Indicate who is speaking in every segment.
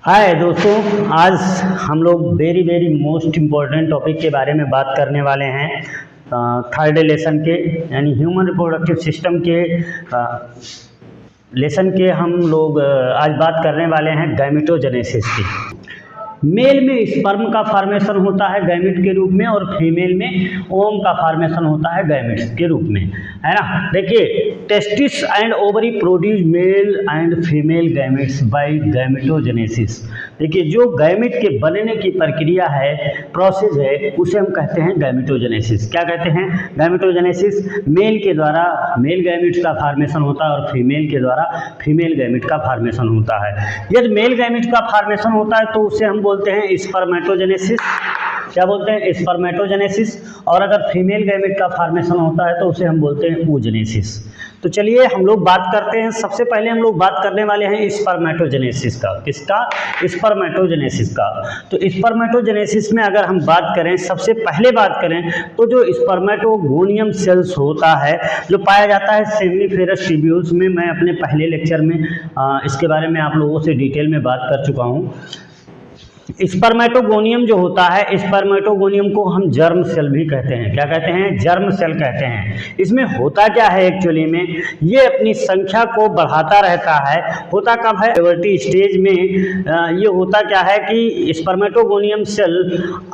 Speaker 1: हाय दोस्तों, आज हम लोग वेरी मोस्ट इम्पोर्टेंट टॉपिक के बारे में बात करने वाले हैं। थर्ड लेसन के यानी ह्यूमन रिप्रोडक्टिव सिस्टम के लेसन के हम लोग आज बात करने वाले हैं गैमेटोजेनेसिस की। मेल में स्पर्म का फॉर्मेशन होता है गैमेट के रूप में और फीमेल में ओवम का फॉर्मेशन होता है गैमेट्स के रूप में, है ना। देखिए, testis and ovary produce male and female gametes by gametogenesis. देखिए, जो गैमेट के बनने की प्रक्रिया है, प्रोसेस है, उसे हम कहते हैं गैमेटोजेनेसिस। क्या कहते हैं? गैमेटोजेनेसिस। मेल के द्वारा मेल गैमेट्स का फॉर्मेशन होता है और फीमेल के द्वारा फीमेल गैमेट का फॉर्मेशन होता है। यदि मेल गैमेट का फॉर्मेशन होता है तो उसे हम बोलते हैं स्पर्मेटोजेनेसिस। क्या बोलते हैं? स्पर्मेटोजेनेसिस। और अगर फीमेल गैमेट का फॉर्मेशन होता है तो उसे हम बोलते हैं oogenesis। तो चलिए हम लोग बात करते हैं। सबसे पहले हम लोग बात करने वाले हैं स्पर्मेटोजेनेसिस का। किसका? स्पर्मेटोजेनेसिस का। तो स्पर्मेटोजेनेसिस में अगर हम बात करें, सबसे पहले बात करें तो जो स्पर्मेटोगोनियम सेल्स होता है जो पाया जाता है सेमिनिफेरस ट्यूब्यूल्स में, मैं अपने पहले लेक्चर में इसके बारे में आप लोगों से डिटेल में बात कर चुका हूँ। स्पर्मेटोगोनियम जो होता है, स्पर्मेटोगोनियम को हम जर्म सेल भी कहते हैं। क्या कहते हैं? जर्म सेल कहते हैं। इसमें होता क्या है एक्चुअली में, ये अपनी संख्या को बढ़ाता रहता है। होता कब है? प्यूबर्टी स्टेज में ये होता क्या है कि स्पर्मेटोगोनियम सेल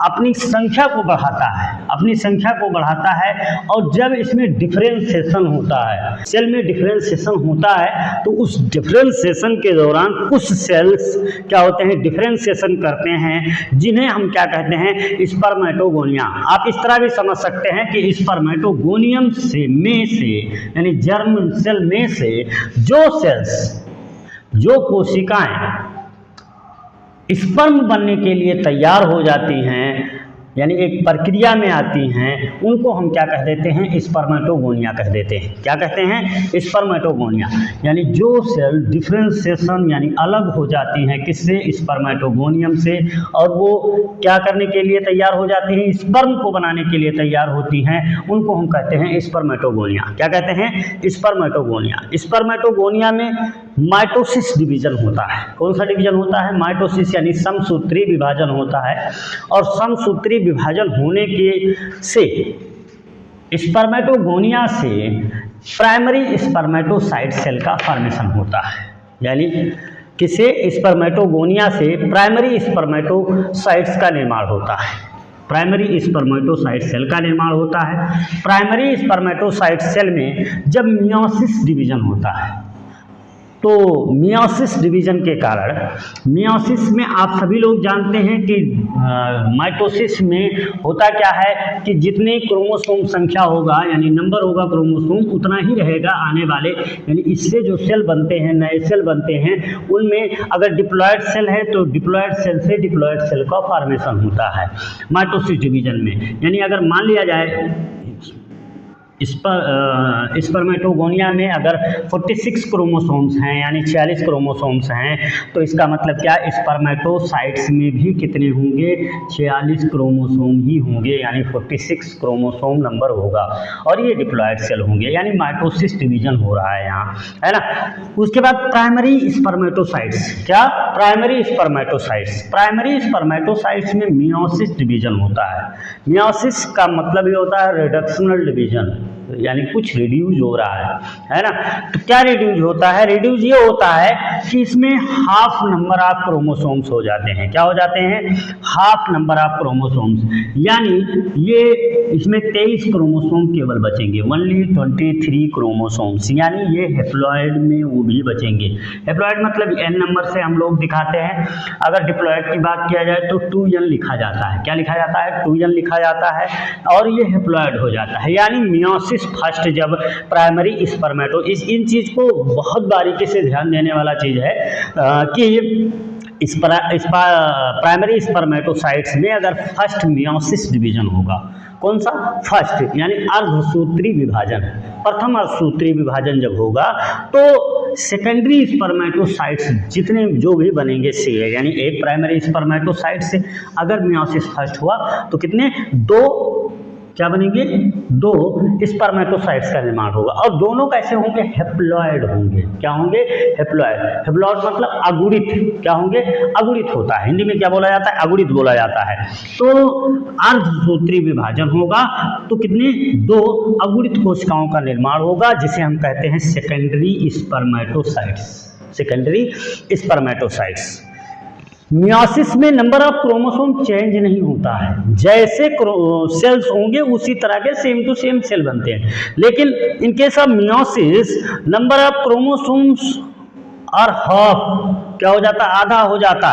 Speaker 1: अपनी संख्या को बढ़ाता है, अपनी संख्या को बढ़ाता है। और जब इसमें डिफरेंशिएशन होता है, सेल में डिफरेंशिएशन होता है, तो उस डिफरेंशिएशन के दौरान कुछ सेल्स क्या होते हैं? डिफरेंशिएशन करते हैं, जिन्हें हम क्या कहते हैं? स्पर्मेटोगोनिया। आप इस तरह भी समझ सकते हैं कि स्पर्मेटोगोनियम से में से यानी जर्म सेल में से जो सेल्स, जो कोशिकाएं स्पर्म बनने के लिए तैयार हो जाती हैं, यानी एक प्रक्रिया में आती हैं, उनको हम क्या कह देते हैं? स्पर्मेटोगोनिया कह देते हैं। क्या कहते हैं? स्पर्मेटोगोनिया। यानी जो सेल डिफरेंशिएशन यानी अलग हो जाती हैं, किससे? स्पर्मेटोगोनियम से, और वो क्या करने के लिए तैयार हो जाती हैं? स्पर्म को बनाने के लिए तैयार होती हैं, उनको हम कहते हैं स्पर्मेटोगोनिया। क्या कहते हैं? स्पर्मेटोगोनिया। स्पर्मेटोगोनिया में माइटोसिस डिवीजन होता है। कौन सा डिवीजन होता है? माइटोसिस, यानी समसूत्री विभाजन होता है। और समसूत्री विभाजन होने के से स्पर्मेटोगोनिया से प्राइमरी स्पर्मेटोसाइट सेल का फॉर्मेशन होता है। यानी किसे? स्पर्मेटोगोनिया से प्राइमरी स्पर्मेटोसाइट्स का निर्माण होता है। प्राइमरी स्पर्मेटोसाइट सेल का निर्माण होता है। प्राइमरी स्पर्मेटोसाइट सेल में जब मियोसिस डिवीजन होता है, तो मियोसिस डिवीजन के कारण, मियोसिस में आप सभी लोग जानते हैं कि माइटोसिस में होता क्या है कि जितने क्रोमोसोम संख्या होगा, यानी नंबर होगा क्रोमोसोम, उतना ही रहेगा आने वाले, यानी इससे जो सेल बनते हैं, नए सेल बनते हैं, उनमें अगर डिप्लॉयड सेल है तो डिप्लॉयड सेल से डिप्लॉयड सेल का फॉर्मेशन होता है माइटोसिस डिवीजन में। यानी अगर मान लिया जाए स्पर्मेटोगोनिया में अगर 46 क्रोमोसोम्स हैं, यानी 46 क्रोमोसोम्स हैं, तो इसका मतलब क्या? स्पर्मेटोसाइट्स में भी कितने होंगे? 46 क्रोमोसोम ही होंगे, यानी 46 क्रोमोसोम नंबर होगा, और ये डिप्लॉयड सेल होंगे, यानी माइटोसिस डिवीजन हो रहा है यहाँ, है ना। उसके बाद प्राइमरी स्पर्मेटोसाइट्स। क्या? Primary spermatocytes. प्राइमरी स्पर्मेटोसाइट्स में मियोसिस डिवीजन होता है। मियोसिस का मतलब ये होता है रिडक्शनल डिवीजन, यानी कुछ रिड्यूज हो रहा है ना। तो क्या रिड्यूज होता है? रिड्यूज ये होता है कि इसमें हाफ नंबर ऑफ क्रोमोसोम्स हो जाते हैं। क्या हो जाते हैं? हाफ नंबर ऑफ क्रोमोसोम्स, यानी ये इसमें 23 क्रोमोसोम केवल बचेंगे, ओनली 23 क्रोमोसोम्स, यानी ये हेप्लॉयड में वो भी बचेंगे। हेप्लॉयड मतलब n नंबर से हम लोग दिखाते हैं। अगर डिप्लॉयड की बात किया जाए तो 2n लिखा जाता है। क्या लिखा जाता है? 2n लिखा जाता है, और ये हेप्लॉयड हो जाता है। यानी मियोसिस फर्स्ट जब प्राइमरी स्पर्मेटो, इन चीज को बहुत बारीकी से ध्यान देने वाला चीज है कि प्राइमरी स्पर्मेटोसाइट्स में अगर फर्स्ट मियोसिस डिवीजन होगा, कौन सा? फर्स्ट, यानी अर्धसूत्री विभाजन, प्रथम अर्धसूत्री विभाजन जब होगा, तो सेकेंडरी स्पर्मेटोसाइट्स जितने जो भी बनेंगे से, यानी एक प्राइमरी स्पर्मेटोसाइट से अगर मियोसिस फर्स्ट हुआ तो कितने? 2 क्या बनेंगे, 2 स्पर्मेटोसाइट्स का निर्माण होगा। और दोनों कैसे होंगे, हैप्लॉइड होंगे। क्या होंगे, हैप्लॉइड। हैप्लॉइड मतलब अगुणित, क्या होंगे, अगुणित होता है, हिंदी में क्या बोला जाता है, अगुणित बोला जाता है। तो अर्धसूत्री विभाजन होगा तो कितने, 2 अगुणित कोशिकाओं का निर्माण होगा, जिसे हम कहते हैं secondary spermatocytes. Secondary spermatocytes. Meiosis में नंबर ऑफ क्रोमोसोम चेंज नहीं होता है, जैसे सेल्स होंगे उसी तरह के सेम टू सेम सेल बनते हैं। लेकिन in case of meiosis number of chromosomes और हाफ, क्या हो जाता है, आधा हो जाता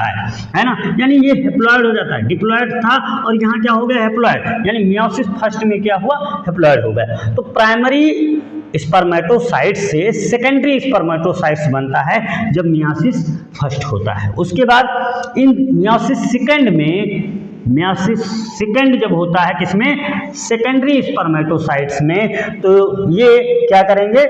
Speaker 1: है ना, यानी ये हैप्लॉइड हो जाता है। डिप्लॉइड था और यहाँ क्या हो गया, हैप्लॉइड, यानी मियोसिस फर्स्ट में क्या हुआ, हैप्लॉइड हो गया। तो प्राइमरी स्पर्मेटोसाइट से सेकेंडरी स्पर्मेटोसाइट्स बनता है जब मियोसिस फर्स्ट होता है। उसके बाद इन मियोसिस सेकेंड में, मियोसिस सेकेंड जब होता है किसमें, सेकेंडरी स्पर्मेटोसाइट्स में, तो ये क्या करेंगे,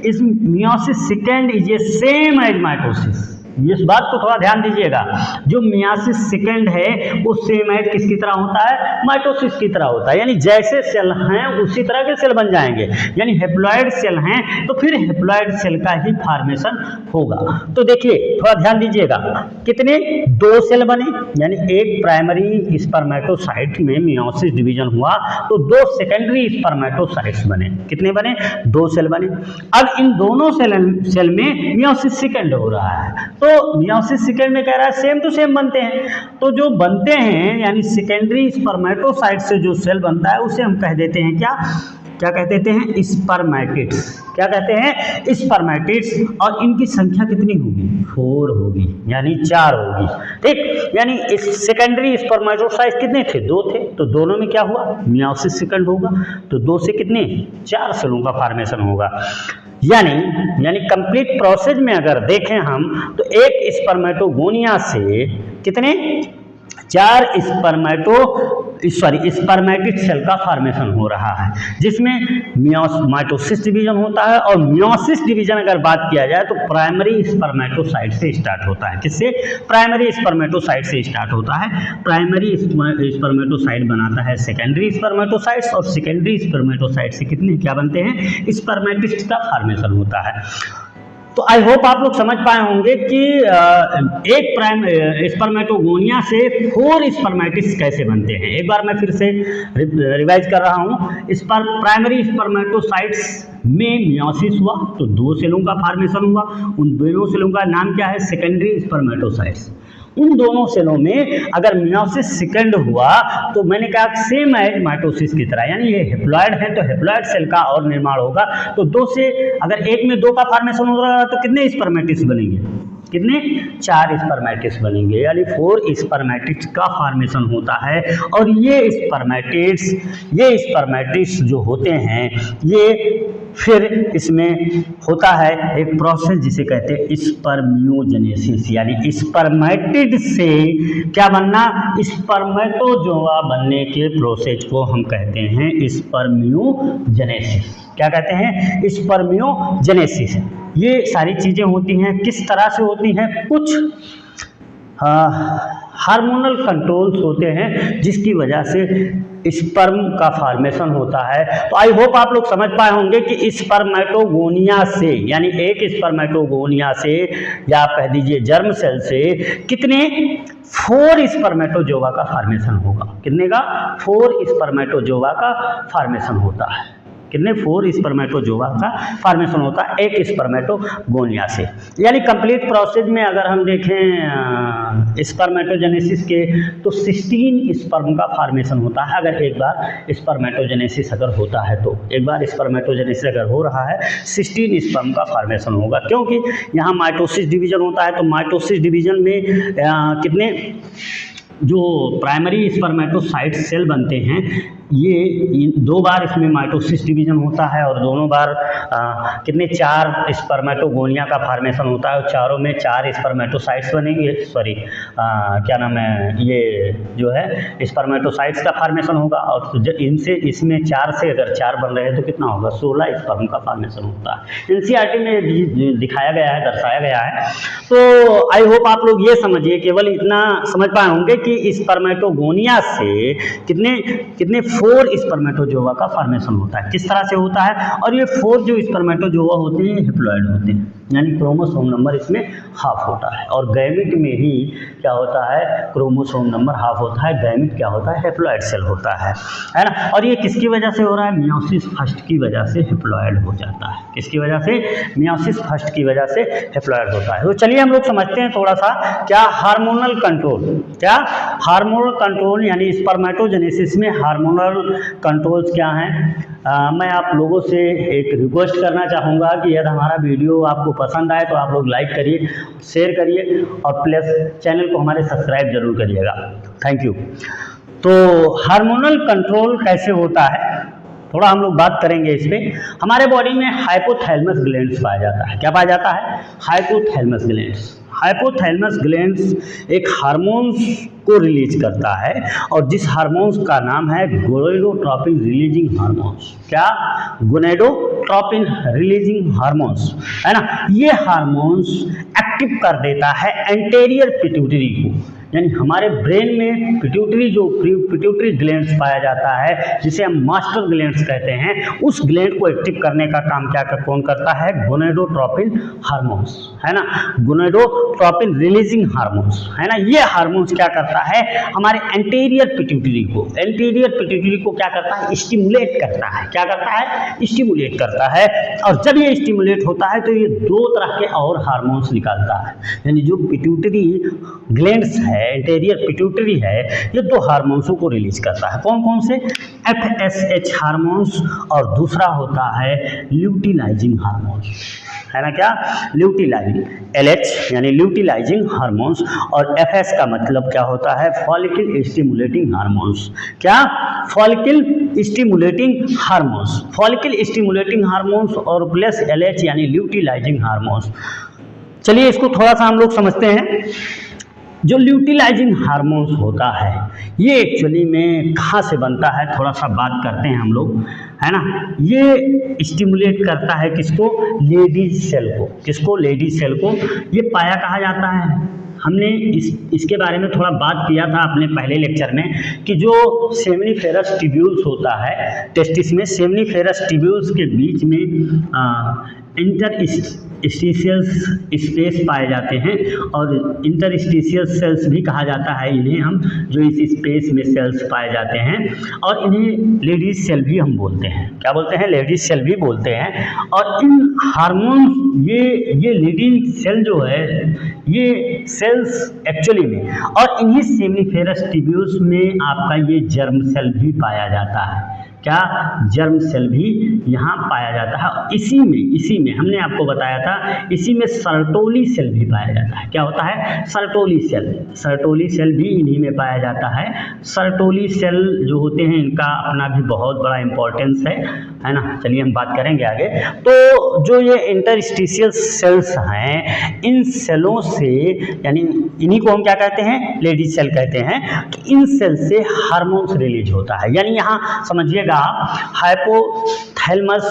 Speaker 1: इस meiosis second is a same as mitosis. इस बात को थोड़ा ध्यान दीजिएगा, जो मियोसिस सेकेंड है वो सेम एज किसकी तरह होता है, माइटोसिस की तरह होता है, यानी जैसे सेल हैं उसी तरह के सेल बन जाएंगे। यानी हैप्लॉइड सेल हैं तो फिर हैप्लॉइड सेल का ही फॉर्मेशन होगा। तो देखिए थोड़ा ध्यान दीजिएगा, कितने, 2 सेल बने, यानी एक प्राइमरी स्पर्मेटोसाइट में मियोसिस डिवीजन हुआ तो 2 सेकेंडरी स्पर्मेटोसाइट्स बने। कितने बने, 2 सेल बने। अब इन दोनों सेल में मियोसिस सेकेंड हो रहा है, तो मियोसिस सेकेंड में कह रहा है सेम टू सेम बनते हैं। तो जो बनते हैं यानी सेकेंडरी स्पर्मेटोसाइट से जो सेल बनता है उसे हम कह देते हैं क्या, क्या कह देते हैं, स्पर्मेटिड्स। क्या कहते हैं, स्पर्मेटिड्स। और इनकी संख्या कितनी होगी, 4 होगी, यानी 4 होगी। ठीक, यानी इस सेकेंडरी स्पर्मेटोसाइट कितने थे, 2 थे, तो दोनों में क्या हुआ, मियोसिस सेकेंड होगा, तो 2 से कितने, 4 सेलों का फॉर्मेशन होगा। यानी कंप्लीट प्रोसेस में अगर देखें हम तो एक स्पर्मेटोगोनिया से कितने, 4 स्पर्मेटिड सेल का फॉर्मेशन हो रहा है, जिसमें माइटोसिस डिवीजन होता है। और मियोसिस डिवीजन अगर बात किया जाए तो प्राइमरी स्पर्मेटोसाइट से स्टार्ट होता है। किससे, प्राइमरी स्पर्मेटोसाइट से स्टार्ट होता है। प्राइमरी स्पर्मेटोसाइट बनाता है सेकेंडरी स्पर्मेटोसाइट्स, और सेकेंडरी स्पर्मेटोसाइट से कितने क्या बनते हैं, स्पर्मेटिड्स का फॉर्मेशन होता है। तो आई होप आप लोग समझ पाए होंगे कि एक स्पर्मेटोगोनिया से 4 स्पर्मेटिड्स कैसे बनते हैं। एक बार मैं फिर से रिवाइज कर रहा हूँ। प्राइमरी स्पर्मेटोसाइट्स में मियोसिस हुआ तो 2 सेलों का फॉर्मेशन हुआ। उन दोनों सेलों का नाम क्या है, सेकेंडरी स्पर्मेटोसाइट्स। उन दोनों सेलों में अगर मियोसिस सेकेंड हुआ तो मैंने कहा सेम एज माइटोसिस की तरह, यानी ये हैप्लॉइड है तो हैप्लॉइड सेल का और निर्माण होगा। तो 2 से अगर एक में 2 का फॉर्मेशन हो रहा है तो कितने स्पर्मेटिड्स बनेंगे, कितने, 4 स्पर्मेटिड्स बनेंगे, यानी 4 स्पर्मेटिड्स का फॉर्मेशन होता है। और ये स्पर्मेटिड्स जो होते हैं ये फिर इसमें होता है एक प्रोसेस जिसे कहते हैं स्पर्मियोजेनेसिस, यानी स्पर्मेटिड से क्या बनना, स्पर्मेटोजोआ बनने के प्रोसेस को हम कहते हैं स्पर्मियोजेनेसिस। क्या कहते हैं, स्पर्मियोजेनेसिस। ये सारी चीज़ें होती हैं, किस तरह से होती हैं, कुछ हार्मोनल कंट्रोल्स होते हैं जिसकी वजह से स्पर्म का फॉर्मेशन होता है। तो आई होप आप लोग समझ पाए होंगे कि स्पर्मेटोगोनिया से, यानी एक स्पर्मेटोगोनिया से या आप कह दीजिए जर्म सेल से कितने, 4 स्पर्मेटोजोआ का फॉर्मेशन होगा। कितने का, 4 स्पर्मेटोजोआ का फॉर्मेशन होता है। कितने, 4 स्पर्मेटोजोआ का फॉर्मेशन होता है एक स्पर्मेटोगोनिया से। यानी कंप्लीट प्रोसेस में अगर हम देखें स्पर्मेटोजेनेसिस के तो 16 स्पर्म का फॉर्मेशन होता है। अगर एक बार स्पर्मेटोजेनेसिस अगर होता है तो एक बार स्पर्मेटोजेनेसिस अगर हो रहा है 16 स्पर्म का फॉर्मेशन होगा, क्योंकि यहाँ माइटोसिस डिवीजन होता है। तो माइटोसिस डिवीजन में कितने जो प्राइमरी स्पर्मेटोसाइट सेल बनते हैं ये 2 बार इसमें माइटोसिस डिवीजन होता है और दोनों बार कितने, 4 स्पर्मेटोगोनिया का फॉर्मेशन होता है। और चारों में 4 स्पर्मेटोसाइट्स बनेंगे, क्या नाम है, ये जो है स्पर्मेटोसाइट्स का फॉर्मेशन होगा। और इनसे इसमें 4 से अगर 4 बन रहे हैं तो कितना होगा, 16 स्पर्म का फॉर्मेशन होता है। NCERT में दिखाया गया है, दर्शाया गया है। तो आई होप आप लोग ये समझिए, केवल इतना समझ पाए होंगे कि स्पर्मेटोगोनिया से कितने 4 स्पर्मेटोजोआ का फॉर्मेशन होता है। किस तरह से होता है? और ये 4 जो स्पर्मेटोजोआ होते हैं हेप्लॉइड होते हैं, यानी क्रोमोसोम नंबर इसमें हाफ होता है। और गैमेट में ही क्या होता है? क्रोमोसोम नंबर हाफ होता है। गैमेट क्या होता है? हेप्लॉइड सेल होता है ना। और ये किसकी वजह से हो रहा है? मियोसिस फर्स्ट की वजह से हेप्लॉइड हो जाता है। किसकी वजह से? मियोसिस फर्स्ट की वजह से हेप्लॉइड होता है। तो चलिए हम लोग समझते हैं थोड़ा सा क्या हार्मोनल कंट्रोल, क्या हार्मोनल कंट्रोल यानी स्पर्मेटोजेनेसिस में हार्मोनल कंट्रोल्स क्या हैं। मैं आप लोगों से एक रिक्वेस्ट करना चाहूँगा कि यदि हमारा वीडियो आपको पसंद आए तो आप लोग लाइक करिए, शेयर करिए और प्लस चैनल को हमारे सब्सक्राइब जरूर करिएगा। Thank you. तो हार्मोनल कंट्रोल कैसे होता है थोड़ा हम लोग बात करेंगे इस पे। हमारे बॉडी में हाइपोथैलेमस ग्लैंड्स पाया जाता है। क्या पाया जाता है? Hypothalamus glands. हाइपोथैलेमस ग्लैंड्स एक हार्मोन्स को रिलीज करता है और जिस हार्मोन्स का नाम है गोनेडोट्रोपिन रिलीजिंग हार्मोन्स। क्या? गोनेडोट्रोपिन रिलीजिंग हार्मोन्स, है ना। ये हार्मोन्स एक्टिव कर देता है एंटेरियर पिट्यूटरी को, यानी हमारे ब्रेन में पिट्यूटरी ग्लैंड्स पाया जाता है जिसे हम मास्टर ग्लैंड्स कहते हैं। उस ग्लैंड को एक्टिव करने का काम कौन करता है? गोनेडोट्रोपिन हार्मोन्स, है ना। गोनेडोट्रोपिन रिलीजिंग हार्मोन्स, है ना। ये हार्मोन्स क्या करता है? हमारे एंटीरियर पिट्यूटरी को क्या करता है? स्टिमुलेट करता है। क्या करता है? स्टिमुलेट करता है। और जब ये स्टिमुलेट होता है तो ये 2 तरह के और हार्मोन्स निकालता है, यानी जो पिट्यूटरी ग्लैंड्स है, एंटीरियर पिट्यूटरी है, ये 2 हार्मोन्सों को रिलीज करता है। कौन कौन से? FSH हार्मोन्स और दूसरा होता है ल्यूटिलाइजिंग हार्मोन्स, है ना। क्या? ल्यूटिलाइजिंग, LH यानी ल्यूटिलाइजिंग हार्मोन्स और FS का मतलब क्या होता है? Follicle stimulating hormones. क्या? Follicle stimulating hormones, follicle stimulating hormones और प्लस LH यानी ल्यूटिलाइजिंग हार्मोन्स। चलिए इसको थोड़ा सा हम लोग समझते हैं। जो ल्यूटिलाइजिंग हार्मोन्स होता है ये एक्चुअली में कहाँ से बनता है, थोड़ा सा बात करते हैं हम लोग, है ना। ये स्टिमुलेट करता है किसको? लेडीज सेल को। किसको? लेडीज सेल को। ये पाया कहाँ जाता है? हमने इसके बारे में थोड़ा बात किया था अपने पहले लेक्चर में कि जो सेमिनिफेरस ट्यूब्यूल्स होता है टेस्टिस में, सेमिनिफेरस ट्यूब्यूल्स के बीच में इंटरस्टिशियल स्पेस पाए जाते हैं और इंटरस्टिशियल सेल्स भी कहा जाता है इन्हें हम, जो इस स्पेस में सेल्स पाए जाते हैं और इन्हें लेडीज सेल भी हम बोलते हैं। क्या बोलते हैं? लेडीज सेल भी बोलते हैं। और इन हार्मोन्स ये लेडीज सेल जो है ये सेल्स एक्चुअली में, और इन्हीं सेमिनिफेरस ट्यूब्यूल्स में आपका ये जर्म सेल भी पाया जाता है। क्या? जर्म सेल भी यहाँ पाया जाता है। इसी में हमने आपको बताया था, इसी में सर्टोली सेल भी पाया जाता है। क्या होता है? सर्टोली सेल भी इन्हीं में पाया जाता है। सर्टोली सेल जो होते हैं इनका अपना भी बहुत बड़ा इंपॉर्टेंस है ना। चलिए हम बात करेंगे आगे। तो जो ये इंटरस्टिशियल सेल्स हैं इन सेलों से, यानी इन्हीं को हम क्या कहते हैं? लेडीज सेल कहते हैं। तो इन सेल से हार्मोन्स रिलीज होता है, यानी यहाँ समझिएगा हाइपोथैलेमस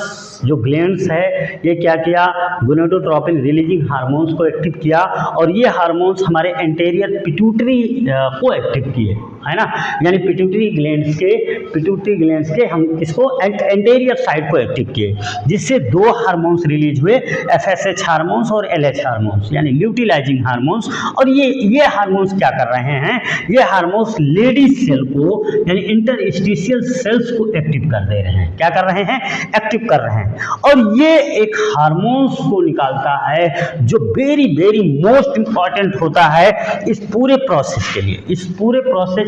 Speaker 1: जो ग्लैंड्स है ये क्या किया? गोनेडोट्रोपिन रिलीजिंग हार्मोन्स को एक्टिव किया और ये हार्मोन्स हमारे एंटीरियर पिट्यूटरी को एक्टिव किए, है ना। यानी पिट्यूटरी ग्लैंड्स के हम इसको एंटीरियर साइड को एक्टिव किए, जिससे 2 हार्मोन्स रिलीज हुए, FSH हार्मोन्स और LH हार्मोन्स यानी ल्यूटिलाइजिंग हार्मोन्स। और ये हार्मोन्स क्या कर रहे हैं? ये हार्मोन्स लेडीज सेल को यानी इंटरस्टिशियल सेल्स को एक्टिव कर दे रहे हैं। क्या कर रहे हैं? एक्टिव कर रहे हैं। और ये एक हार्मोन्स को निकालता है जो वेरी वेरी मोस्ट इंपॉर्टेंट होता है इस पूरे प्रोसेस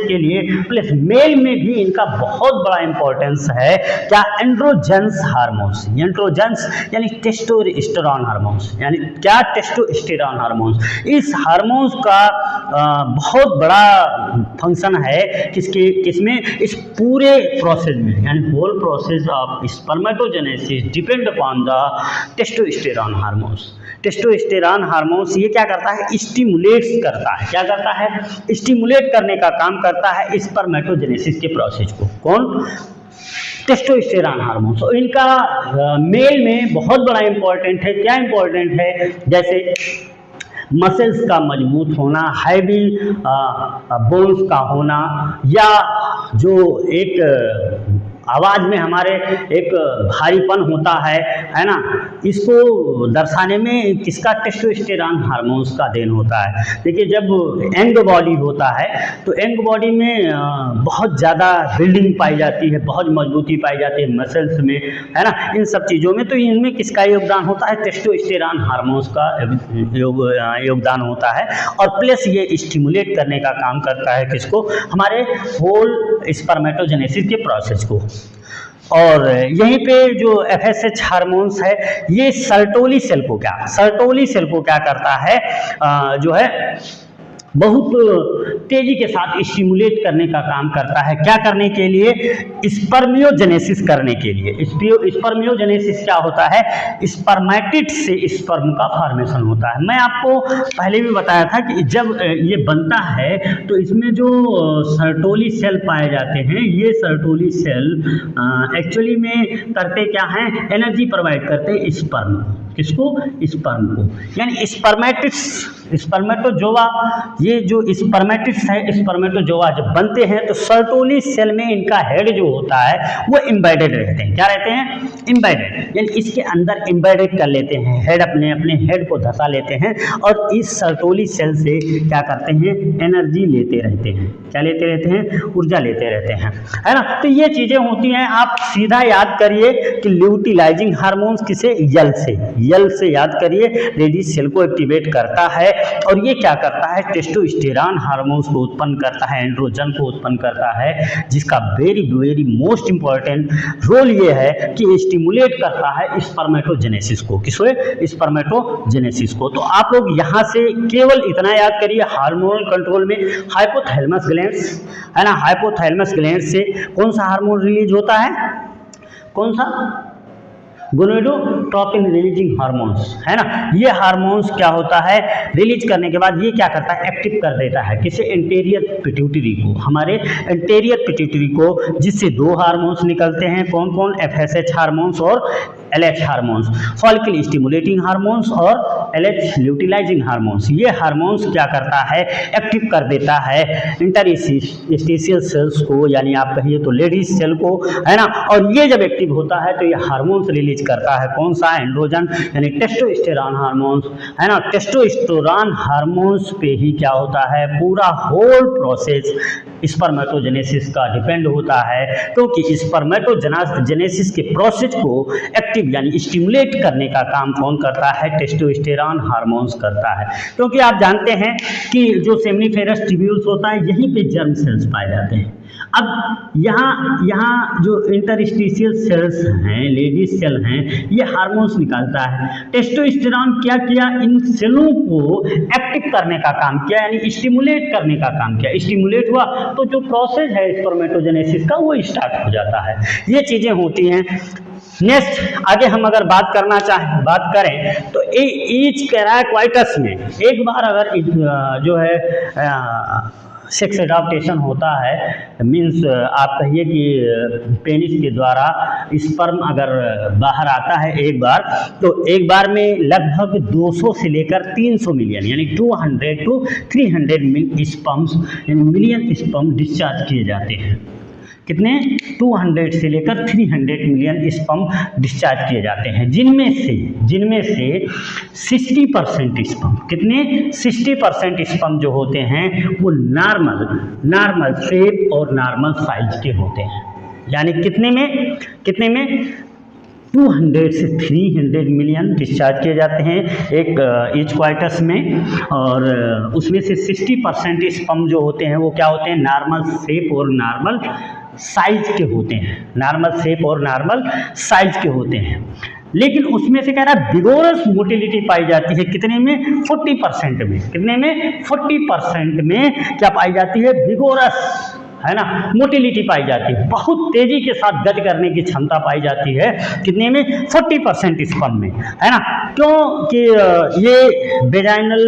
Speaker 1: के लिए। प्लस मेल में भी इनका बहुत बड़ा इंपॉर्टेंस है। क्या? एंड्रोजेंस हार्मोन्स यानी टेस्टोस्टेरोन हार्मोन्स, यानी क्या? Testosterone hormones. इस हार्मोन्स का बहुत बड़ा फंक्शन है किसमें? इस पूरे प्रोसेस में, यानी whole process of spermatogenesis depend upon the testosterone hormones. Testosterone hormones ये क्या करता है? स्टिमुलेट्स करता है। क्या करता है? स्टिमुलेट करने का काम करता है स्पर्मेटोजेनेसिस के प्रोसेस को। कौन? Testosterone hormones. और इनका मेल में बहुत बड़ा इंपॉर्टेंट है। क्या इंपॉर्टेंट है? जैसे मसल्स का मजबूत होना, हैवी बोन्स का होना, या जो एक आवाज़ में हमारे एक भारीपन होता है ना, इसको दर्शाने में किसका, टेस्टोस्टेरोन हार्मोन्स का देन होता है। देखिए जब यंग बॉडी होता है तो यंग बॉडी में बहुत ज़्यादा बिल्डिंग पाई जाती है, बहुत मजबूती पाई जाती है मसल्स में, है ना, इन सब चीज़ों में। तो इनमें किसका योगदान होता है, टेस्टोस्टेरोन हार्मोन्स का योगदान होता है। और प्लस ये स्टिमुलेट करने का काम करता है किसको, हमारे होल स्पर्मेटोजेनेसिस के प्रोसेस को। और यहीं पे जो FSH हार्मोन्स है ये सर्टोली सेल को क्या करता है, जो है बहुत तेजी के साथ स्टिमुलेट करने का काम करता है। क्या करने के लिए, स्पर्मियोजेनेसिस करने के लिए। स्पर्मियोजेनेसिस क्या होता है, स्पर्मेटिड से स्पर्म का फॉर्मेशन होता है। मैं आपको पहले भी बताया था कि जब ये बनता है तो इसमें जो सर्टोली सेल पाए जाते हैं, ये सर्टोली सेल एक्चुअली में करते क्या हैं, एनर्जी प्रोवाइड करते हैं स्पर्म, किसको, स्पर्म को। यानी स्पर्मेटोजोआ, ये जो स्पर्मेटिड्स है, स्पर्मेटोजोआ जब बनते हैं तो सर्टोली सेल में इनका हेड जो होता है वो एम्बेडेड रहते हैं। क्या रहते हैं, एम्बेडेड, यानी इसके अंदर एम्बेडेड कर लेते हैं हेड, अपने हेड को धंसा लेते हैं और इस सर्टोली सेल से क्या करते हैं, एनर्जी लेते रहते हैं। क्या लेते रहते हैं, ऊर्जा लेते रहते हैं, है ना। तो ये चीज़ें होती हैं। आप सीधा याद करिए कि ल्यूटिलाइजिंग हार्मोन्स किसे, यल से याद करिए, रेडी सेल को एक्टिवेट करता है और ये क्या करता है, टेस्टोस्टेरोन हार्मोन्स को उत्पन्न करता है, एंड्रोजन को उत्पन्न करता है, जिसका वेरी मोस्ट इंपॉर्टेंट रोल ये है कि स्टिमुलेट करता है स्पर्मेटोजेनेसिस को। किसको, स्पर्मेटोजेनेसिस को। तो आप लोग यहाँ से केवल इतना याद करिए, हार्मोनल कंट्रोल में हाइपोथैलेमस ग्लैंड्स, है ना, हाइपोथैलेमस ग्लैंड से कौन सा हार्मोन रिलीज होता है, कौन सा, गोनेडोट्रोपिन रिलीजिंग हार्मोन्स, है ना। ये हार्मोन्स क्या होता है, रिलीज करने के बाद ये क्या करता है, एक्टिव कर देता है किसे, एंटीरियर पिट्यूटरी को, हमारे एंटीरियर पिट्यूटरी को, जिससे दो हार्मोन्स निकलते हैं, कौन कौन, FSH हार्मोन्स और LH hormones, follicle stimulating hormones और LH ल्यूटिलाइजिंग हार्मोन्स। ये हार्मोन्स क्या करता है, एक्टिव कर देता है इंटरस्टिशियल सेल्स को, यानी आप कहिए तो लेडीज सेल को, है ना। और ये जब एक्टिव होता है तो ये हार्मोन्स रिलीज करता है, कौन सा, एंड्रोजन, यानी टेस्टोस्टेरोन हार्मोन्स, है ना। टेस्टोस्टेरोन हार्मोन्स पे ही क्या होता है, पूरा होल प्रोसेस स्पर्मेटोजेनेसिस का डिपेंड होता है, क्योंकि स्पर्मेटोजेनेसिस के प्रोसेस को एक्टिव यानी स्टिमुलेट करने का काम कौन करता है, टेस्टोस्टेरोन हार्मोन्स करता है। क्योंकि आप जानते हैं कि जो सेमिनिफेरस ट्यूब्यूल्स होता है, यहीं पे जर्म सेल्स पाए जाते हैं। अब यहाँ जो इंटरस्टिशियल सेल्स हैं, लेडीज सेल हैं, ये हार्मोन्स निकालता है। टेस्टोस्टेरोन क्या किया, इन सेलों को एक्टिव करने का काम किया, यानी स्टिमुलेट करने का काम किया। स्टिमुलेट हुआ तो जो प्रोसेस है स्पर्मेटोजेनेसिस का वो स्टार्ट हो जाता है। ये चीज़ें होती हैं। नेक्स्ट आगे हम अगर बात करें तो ईच कैराक्वाइटस में एक बार अगर जो है सेक्स एडाप्टेशन होता है, मीन्स आप कहिए कि पेनिस के द्वारा स्पर्म अगर बाहर आता है एक बार, तो एक बार में लगभग 200 से लेकर 300 मिलियन यानी 200 to 300 मिलियन स्पर्म डिस्चार्ज किए जाते हैं। कितने, 200 से लेकर 300 मिलियन स्पर्म डिस्चार्ज किए जाते हैं, जिनमें से 60% स्पर्म, कितने, 60% स्पर्म जो होते हैं वो नॉर्मल शेप और नॉर्मल साइज के होते हैं। यानी कितने में 200 से 300 मिलियन डिस्चार्ज किए जाते हैं एक ईच क्वार्टस में, और उसमें से 60% स्पर्म जो होते हैं वो क्या होते हैं, नॉर्मल शेप और नॉर्मल साइज के होते हैं, नॉर्मल शेप और नॉर्मल साइज के होते हैं। लेकिन उसमें से कह रहा है विगोरस मोटिलिटी पाई जाती है, कितने में, 40% में, कितने में, 40% में क्या पाई जाती है, विगोरस, है ना, मोटिलिटी पाई जाती है, बहुत तेजी के साथ गति करने की क्षमता पाई जाती है, कितने में, 40% स्पर्म में, है ना। क्योंकि ये वेजाइनल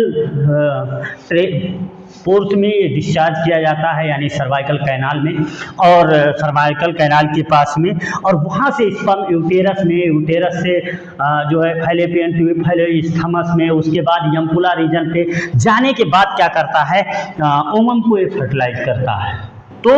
Speaker 1: पोर्स में ये डिस्चार्ज किया जाता है, यानी सर्वाइकल कैनाल में, और सर्वाइकल कैनाल के पास में, और वहाँ से स्पर्म यूटेरस से जो है फैलोपियन ट्यूब, फैलोस्थमस में, उसके बाद यम्पुला रीजन पे जाने के बाद क्या करता है, ओवम को फर्टिलाइज करता है, तो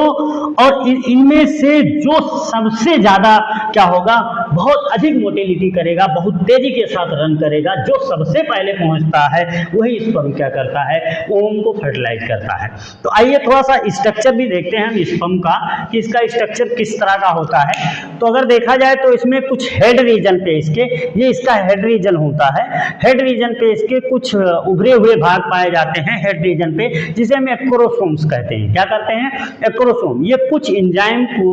Speaker 1: और इनमें से जो सबसे ज़्यादा क्या होगा, बहुत अधिक मोटिलिटी करेगा, बहुत तेज़ी के साथ रन करेगा, जो सबसे पहले पहुंचता है वही स्पर्म क्या करता है, ओवम को फर्टिलाइज करता है। तो आइए थोड़ा सा स्ट्रक्चर भी देखते हैं हम स्पर्म का कि इसका स्ट्रक्चर किस तरह का होता है। तो अगर देखा जाए तो इसमें कुछ हेड रीजन पे इसके, ये इसका हेड रीजन होता है, हेड रीजन पे इसके कुछ उभरे हुए भाग पाए जाते हैं हेड रीजन पे, जिसे हम एक्रोसोम्स कहते हैं। क्या करते हैं, एक्रोसोम। ये कुछ एंजाइम को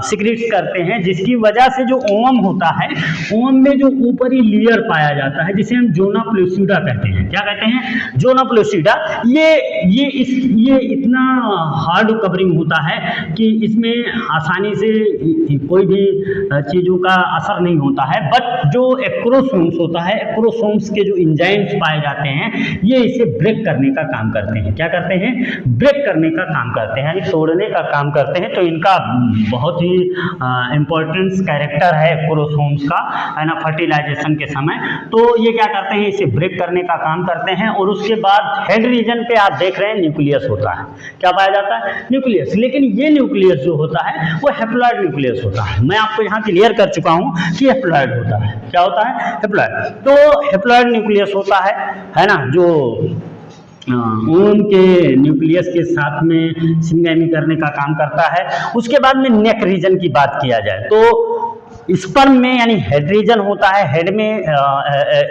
Speaker 1: सिक्रीट करते हैं, जिसकी वजह से जो ओवम होता है, ओवम में जो ऊपरी लेयर पाया जाता है जिसे हम जोना प्लूसिडा कहते हैं। क्या कहते हैं, जोना प्लूसिडा। ये इतना हार्ड कवरिंग होता है कि इसमें आसानी से कोई भी चीज़ों का असर नहीं होता है। बट जो एक्रोसोम्स होता है, एक्रोसोम्स के जो एंजाइम्स पाए जाते हैं, ये इसे ब्रेक करने का काम करते हैं। क्या करते हैं, ब्रेक करने का काम करते हैं, यानी तोड़ने का काम करते हैं। तो इनका बहुत ही इम्पोर्टेंस कैरेक्टर है एक्रोसोम्स का, है ना, फर्टिलाइजेशन के समय। तो ये क्या करते हैं, इसे ब्रेक करने का काम करते हैं। और उसके बाद हेड रीजन पे आप देख रहे हैं न्यूक्लियस होता है। क्या पाया जाता है, न्यूक्लियस। लेकिन ये न्यूक्लियस जो होता है वो हैप्लॉइड न्यूक्लियस होता है। मैं आपको यहाँ क्लियर कर चुका हूँ कि हैप्लॉइड होता है। क्या होता है, हैप्लॉइड। तो हैप्लॉइड न्यूक्लियस होता है ना, जो ओवम के न्यूक्लियस के साथ में सिंगैमी करने का काम करता है। उसके बाद में नेक रीजन की बात किया जाए तो स्पर्म में यानी हेड रीजन होता है, हेड में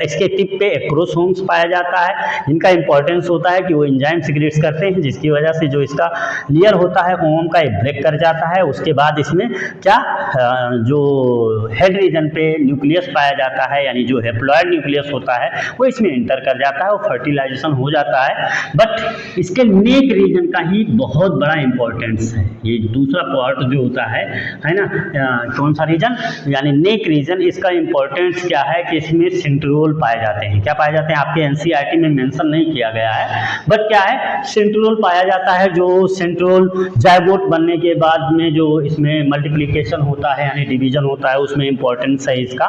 Speaker 1: इसके टिप पे एक्रोसोम्स पाया जाता है। इनका इंपॉर्टेंस होता है कि वो एंजाइम सिक्रीट्स करते हैं, जिसकी वजह से जो इसका लेयर होता है ओवम का ब्रेक कर जाता है। उसके बाद इसमें क्या जो हेड रीजन पे न्यूक्लियस पाया जाता है, यानी जो हैप्लॉइड न्यूक्लियस होता है, वो इसमें इंटर कर जाता है और फर्टिलाइजेशन हो जाता है। बट इसके नेक रीजन का ही बहुत बड़ा इंपॉर्टेंस है। ये दूसरा पार्ट जो होता है ना, कौन सा रीजन, यानी नेक रीजन। इसका इंपॉर्टेंस क्या है कि इसमें सेंट्रियोल पाए जाते हैं। क्या पाए जाते हैं, आपके एनसीईआरटी में मेंशन नहीं किया गया है, बट क्या है, सेंट्रियोल पाया जाता है। जो सेंट्रियोल जाइगोट बनने के बाद में जो इसमें मल्टीप्लिकेशन होता है यानी डिवीजन होता है, उसमें इंपॉर्टेंस है इसका।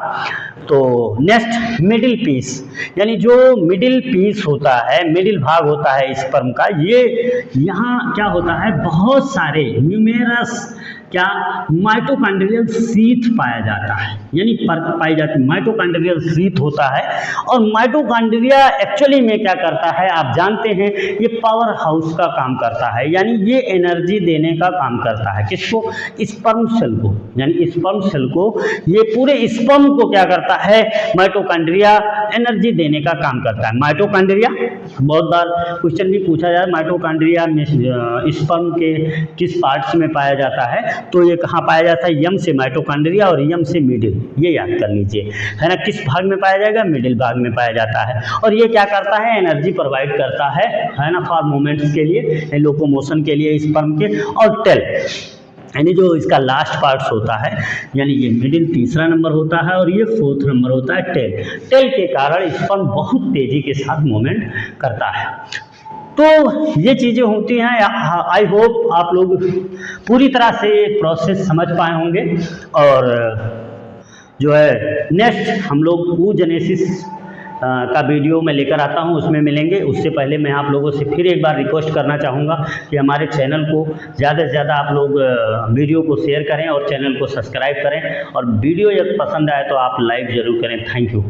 Speaker 1: तो नेक्स्ट मिडिल पीस, यानी जो मिडिल पीस होता है, मिडिल भाग होता है स्पर्म का, ये यहाँ क्या होता है, बहुत सारे न्यूमेरस क्या माइटोकॉन्ड्रियल सीथ पाया जाता है, यानी पाई जाती है। माइटोकॉन्ड्रियल सीथ होता है और माइटोकॉन्ड्रिया एक्चुअली में क्या करता है, आप जानते हैं, ये पावर हाउस का काम करता है, यानी ये एनर्जी देने का काम करता है। किसको, स्पर्म सेल को, यानी स्पर्म सेल को, ये पूरे स्पर्म को क्या करता है, माइटोकॉन्ड्रिया एनर्जी देने का काम करता है। माइटोकॉन्ड्रिया बहुत बार क्वेश्चन भी पूछा जाए, माइटोकॉन्ड्रिया में स्पर्म के किस पार्ट्स में पाया जाता है, तो ये कहाँ पाया जाता है, यम से माइटोकॉन्ड्रिया और यम से मिडिल, ये याद कर लीजिए, है ना। किस भाग में पाया जाएगा, मिडिल भाग में पाया जाता है। और ये क्या करता है, एनर्जी प्रोवाइड करता है ना, फॉर मूवमेंट्स के लिए, लोकोमोशन के लिए स्पर्म के। और टेल, यानी जो इसका लास्ट पार्ट्स होता है, यानी ये मिडिल तीसरा नंबर होता है और ये फोर्थ नंबर होता है टेल। टेल के कारण स्पर्म बहुत तेज़ी के साथ मूवमेंट करता है। तो ये चीज़ें होती हैं। आई होप आप लोग पूरी तरह से प्रोसेस समझ पाए होंगे। और जो है नेक्स्ट हम लोग oogenesis का वीडियो मैं लेकर आता हूं, उसमें मिलेंगे। उससे पहले मैं आप लोगों से फिर एक बार रिक्वेस्ट करना चाहूँगा कि हमारे चैनल को ज़्यादा से ज़्यादा आप लोग वीडियो को शेयर करें और चैनल को सब्सक्राइब करें। और वीडियो यदि पसंद आए तो आप लाइक ज़रूर करें। Thank you.